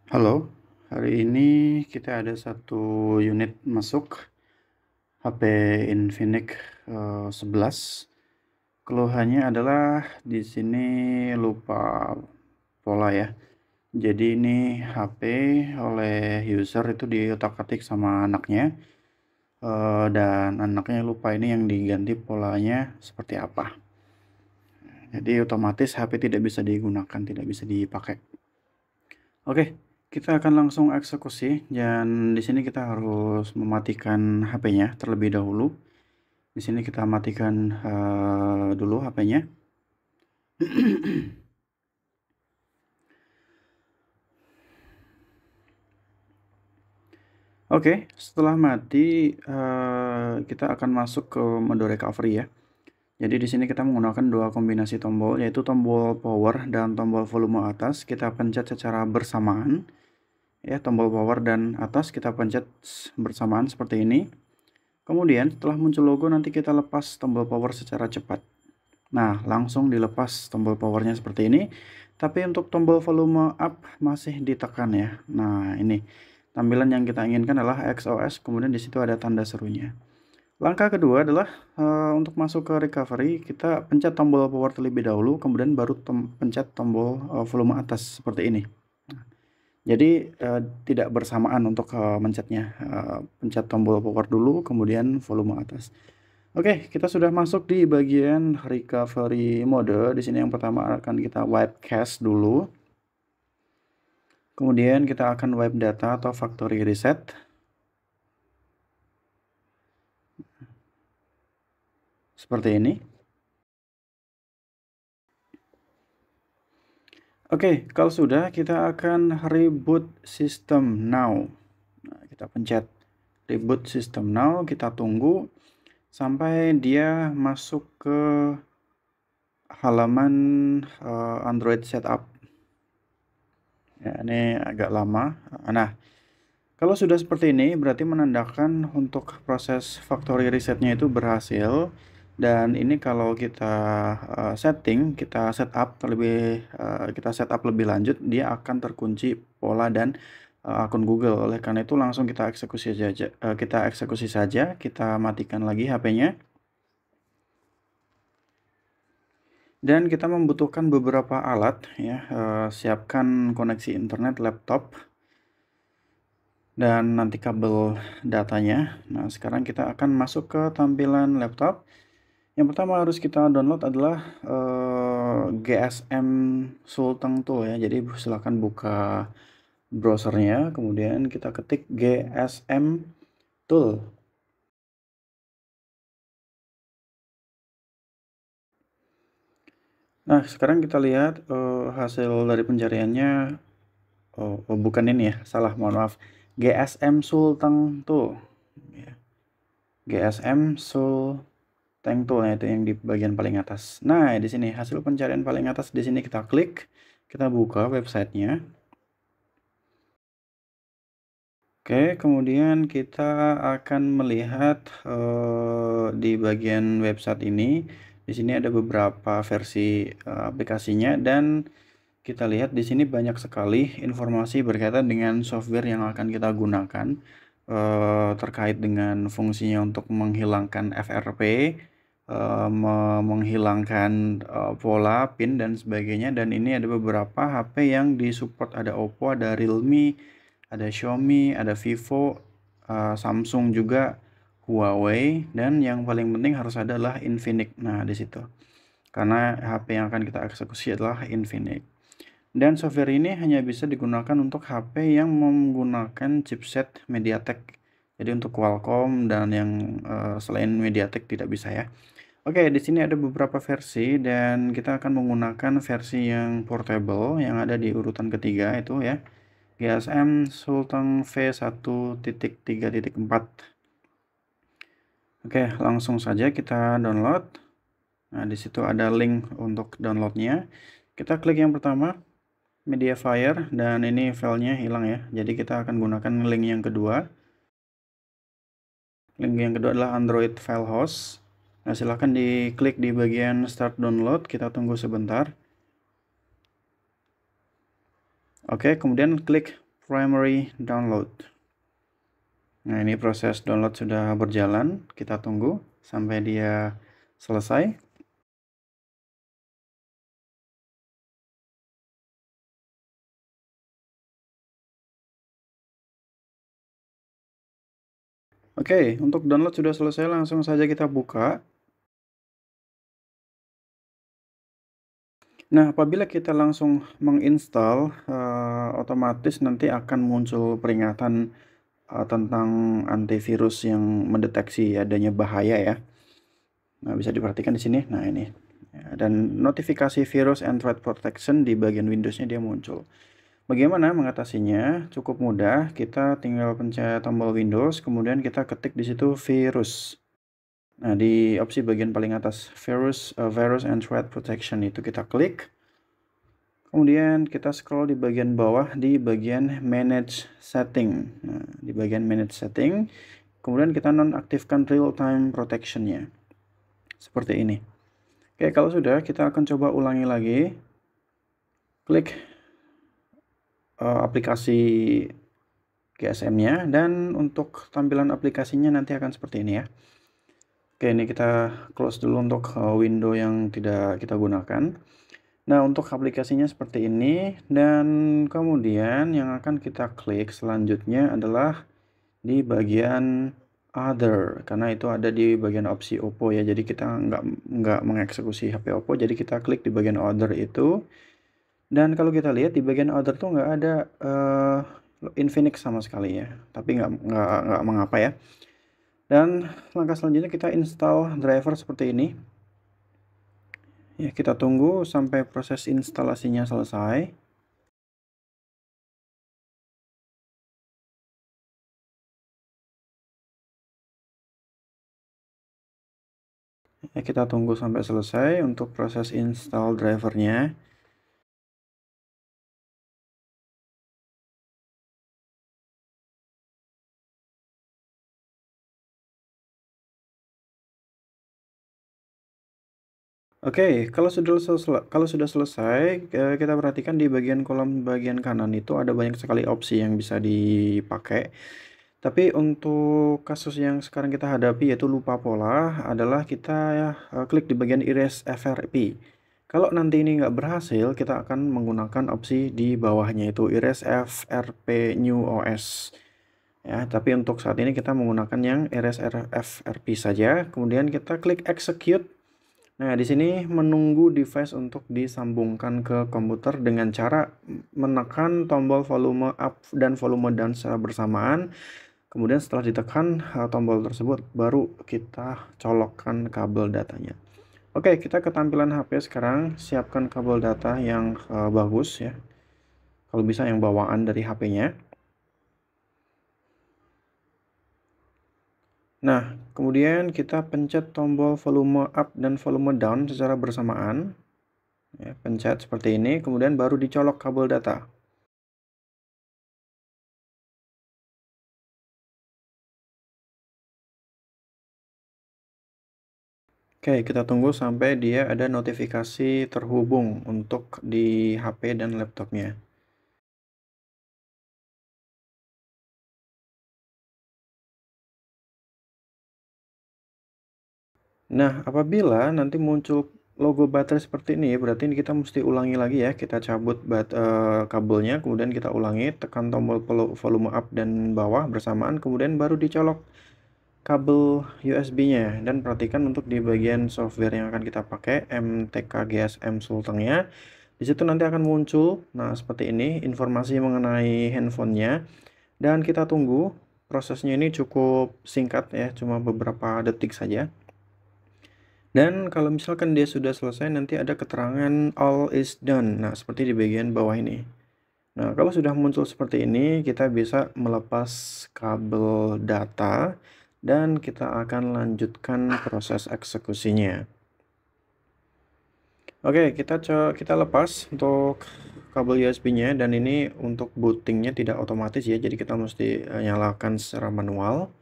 Halo, hari ini kita ada satu unit masuk HP Infinix 11. Keluhannya adalah di sini lupa pola ya. Jadi ini HP oleh user itu diotak-atik sama anaknya, dan anaknya lupa ini yang diganti polanya seperti apa. Jadi otomatis HP tidak bisa digunakan, tidak bisa dipakai. Oke, kita akan langsung eksekusi dan di sini kita harus mematikan HP-nya terlebih dahulu. Di sini kita matikan dulu HP-nya. Oke, setelah mati kita akan masuk ke mode recovery ya. Jadi di sini kita menggunakan dua kombinasi tombol, yaitu tombol power dan tombol volume atas. Kita pencet secara bersamaan. Ya, tombol power dan atas kita pencet bersamaan seperti ini. Kemudian setelah muncul logo nanti kita lepas tombol power secara cepat. Nah, langsung dilepas tombol powernya seperti ini. Tapi untuk tombol volume up masih ditekan ya. Nah, ini tampilan yang kita inginkan adalah XOS, kemudian di situ ada tanda serunya. Langkah kedua adalah untuk masuk ke recovery, kita pencet tombol power terlebih dahulu, kemudian baru pencet tombol volume atas seperti ini. Jadi tidak bersamaan untuk mencetnya. Pencet tombol power dulu, kemudian volume atas. Oke, kita sudah masuk di bagian recovery mode. Di sini yang pertama akan kita wipe cache dulu. Kemudian kita akan wipe data atau factory reset. Seperti ini. Oke, kalau sudah kita akan reboot system now. Nah, kita pencet reboot system now, kita tunggu sampai dia masuk ke halaman Android setup. Ya, ini agak lama. Nah, kalau sudah seperti ini berarti menandakan untuk proses factory resetnya itu berhasil. Dan ini kalau kita setting, kita setup lebih lanjut, dia akan terkunci pola dan akun Google. Oleh karena itu langsung kita eksekusi saja, kita matikan lagi HP-nya. Dan kita membutuhkan beberapa alat ya, siapkan koneksi internet laptop dan nanti kabel datanya. Nah, sekarang kita akan masuk ke tampilan laptop. Yang pertama harus kita download adalah GSM Sulteng Tool ya. Jadi silakan buka browsernya, kemudian kita ketik GSM Tool. Nah, sekarang kita lihat hasil dari pencariannya. Bukan ini ya, salah, mohon maaf. GSM Sulteng Tool. Ya. GSM Sulteng Tool, nah, itu yang di bagian paling atas. Nah, di sini hasil pencarian paling atas, di sini kita klik, kita buka websitenya. Oke, kemudian kita akan melihat di bagian website ini. Di sini ada beberapa versi aplikasinya dan kita lihat di sini banyak sekali informasi berkaitan dengan software yang akan kita gunakan terkait dengan fungsinya untuk menghilangkan FRP, menghilangkan pola PIN dan sebagainya. Dan ini ada beberapa HP yang disupport, ada Oppo, ada Realme, ada Xiaomi, ada Vivo, Samsung juga, Huawei, dan yang paling penting harus ada adalah Infinix. Nah, di situ. Karena HP yang akan kita eksekusi adalah Infinix. Dan software ini hanya bisa digunakan untuk HP yang menggunakan chipset MediaTek. Jadi untuk Qualcomm dan yang selain MediaTek tidak bisa ya. Oke, di sini ada beberapa versi dan kita akan menggunakan versi yang portable yang ada di urutan ketiga itu ya. GSM Sulteng V1.3.4. Oke, langsung saja kita download. Nah, di situ ada link untuk downloadnya. Kita klik yang pertama, Mediafire, dan ini filenya hilang ya. Jadi kita akan gunakan link yang kedua. Link yang kedua adalah Android File Host. Nah, silahkan diklik di bagian Start Download. Kita tunggu sebentar. Oke, kemudian klik primary download. Nah, ini proses download sudah berjalan. Kita tunggu sampai dia selesai. Oke, untuk download sudah selesai, langsung saja kita buka. Nah, apabila kita langsung menginstal, otomatis nanti akan muncul peringatan tentang antivirus yang mendeteksi adanya bahaya ya. Nah, bisa diperhatikan di sini. Nah, ini. Ya, dan notifikasi virus and threat protection di bagian Windows-nya dia muncul. Bagaimana mengatasinya? Cukup mudah, kita tinggal pencet tombol Windows, kemudian kita ketik di situ virus. Nah, di opsi bagian paling atas virus and threat protection itu kita klik. Kemudian kita scroll di bagian bawah di bagian manage setting. Nah, di bagian manage setting, kemudian kita nonaktifkan real time protection-nya. Seperti ini. Oke, kalau sudah, kita akan coba ulangi lagi. Klik aplikasi GSM-nya, dan untuk tampilan aplikasinya nanti akan seperti ini ya. Oke, ini kita close dulu untuk window yang tidak kita gunakan. Nah, untuk aplikasinya seperti ini, dan kemudian yang akan kita klik selanjutnya adalah di bagian other, karena itu ada di bagian opsi Oppo ya. Jadi kita nggak mengeksekusi HP Oppo, jadi kita klik di bagian other itu. Dan kalau kita lihat di bagian other tuh nggak ada Infinix sama sekali ya, tapi nggak mengapa ya. Dan langkah selanjutnya kita install driver seperti ini. Ya, kita tunggu sampai proses instalasinya selesai. Ya, kita tunggu sampai selesai untuk proses install drivernya. Oke, kalau sudah selesai, kita perhatikan di bagian kolom bagian kanan itu ada banyak sekali opsi yang bisa dipakai. Tapi untuk kasus yang sekarang kita hadapi yaitu lupa pola adalah kita ya, klik di bagian erase FRP. Kalau nanti ini nggak berhasil, kita akan menggunakan opsi di bawahnya itu erase FRP new OS. Ya, tapi untuk saat ini kita menggunakan yang erase FRP saja. Kemudian kita klik execute. Nah, di sini menunggu device untuk disambungkan ke komputer dengan cara menekan tombol volume up dan volume down secara bersamaan. Kemudian setelah ditekan tombol tersebut, baru kita colokkan kabel datanya. Oke, kita ke tampilan HP sekarang. Siapkan kabel data yang bagus ya. Kalau bisa yang bawaan dari HP-nya. Nah, kemudian kita pencet tombol volume up dan volume down secara bersamaan. Ya, pencet seperti ini, kemudian baru dicolok kabel data. Oke, kita tunggu sampai dia ada notifikasi terhubung untuk di HP dan laptopnya. Nah, apabila nanti muncul logo baterai seperti ini, berarti kita mesti ulangi lagi ya. Kita cabut kabelnya, kemudian kita ulangi, tekan tombol volume up dan bawah bersamaan, kemudian baru dicolok kabel USB-nya. Dan perhatikan untuk di bagian software yang akan kita pakai, MTK GSM Sultengnya. Di situ nanti akan muncul, nah seperti ini, informasi mengenai handphonenya. Dan kita tunggu, prosesnya ini cukup singkat ya, cuma beberapa detik saja. Dan kalau misalkan dia sudah selesai, nanti ada keterangan all is done. Nah, seperti di bagian bawah ini. Nah, kalau sudah muncul seperti ini, kita bisa melepas kabel data dan kita akan lanjutkan proses eksekusinya. Oke, kita lepas untuk kabel USB-nya, dan ini untuk bootingnya tidak otomatis ya, jadi kita mesti nyalakan secara manual.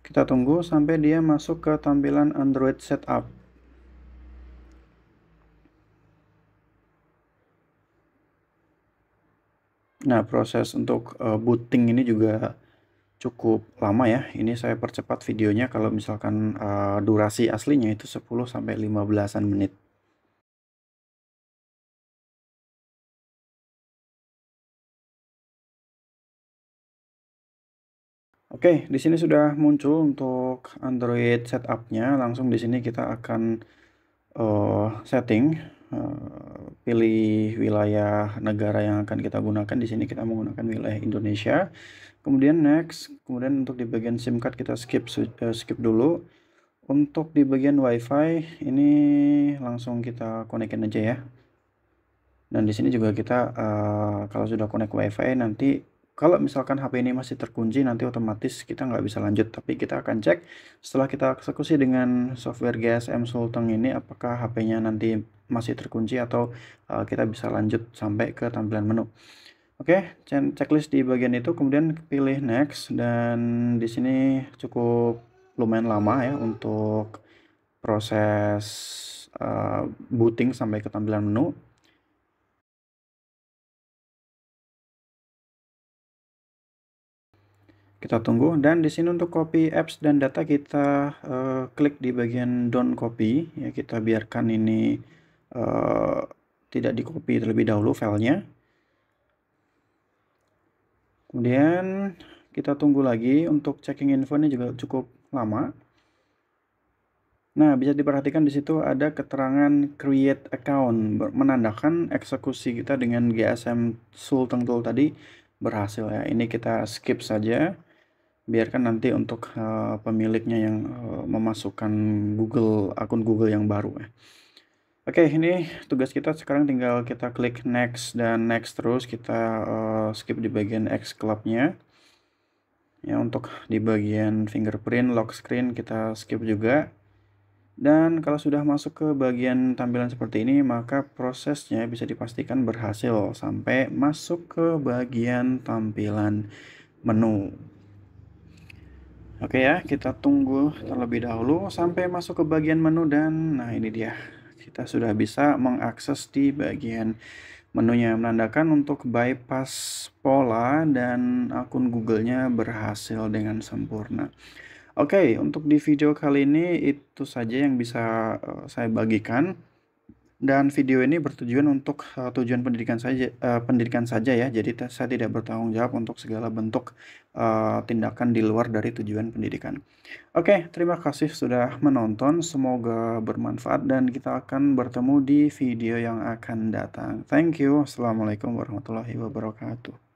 Kita tunggu sampai dia masuk ke tampilan Android Setup. Nah, proses untuk booting ini juga cukup lama ya. Ini saya percepat videonya kalau misalkan durasi aslinya itu 10 sampai 15-an menit. Oke, di sini sudah muncul untuk Android setup-nya. Langsung di sini kita akan setting, pilih wilayah negara yang akan kita gunakan. Di sini kita menggunakan wilayah Indonesia. Kemudian next, kemudian untuk di bagian SIM card kita skip dulu. Untuk di bagian WiFi ini langsung kita konekin aja ya. Dan di sini juga kita kalau sudah connect WiFi nanti kalau misalkan HP ini masih terkunci nanti otomatis kita nggak bisa lanjut, tapi kita akan cek setelah kita eksekusi dengan software GSM Sulteng ini apakah HP-nya nanti masih terkunci atau kita bisa lanjut sampai ke tampilan menu. Oke, checklist di bagian itu, kemudian pilih next, dan di sini cukup lumayan lama ya untuk proses booting sampai ke tampilan menu. Kita tunggu, dan di sini untuk copy apps dan data kita klik di bagian don't copy ya, kita biarkan ini tidak di copy terlebih dahulu filenya. Kemudian kita tunggu lagi untuk checking info, ini juga cukup lama. Nah, bisa diperhatikan di situ ada keterangan create account, menandakan eksekusi kita dengan GSM Sulteng Tool tadi berhasil ya. Ini kita skip saja, biarkan nanti untuk pemiliknya yang memasukkan akun Google yang baru ya. Oke, ini tugas kita sekarang tinggal kita klik next dan next terus, kita skip di bagian X club-nya. Ya, untuk di bagian fingerprint, lock screen kita skip juga. Dan kalau sudah masuk ke bagian tampilan seperti ini, maka prosesnya bisa dipastikan berhasil sampai masuk ke bagian tampilan menu. Oke ya, kita tunggu terlebih dahulu sampai masuk ke bagian menu, dan nah ini dia. Kita sudah bisa mengakses di bagian menunya, menandakan untuk bypass pola dan akun Google-nya berhasil dengan sempurna. Oke, untuk di video kali ini itu saja yang bisa saya bagikan, dan video ini bertujuan untuk tujuan pendidikan saja ya. Jadi saya tidak bertanggung jawab untuk segala bentuk tindakan di luar dari tujuan pendidikan. Oke, terima kasih sudah menonton. Semoga bermanfaat dan kita akan bertemu di video yang akan datang. Thank you. Assalamualaikum warahmatullahi wabarakatuh.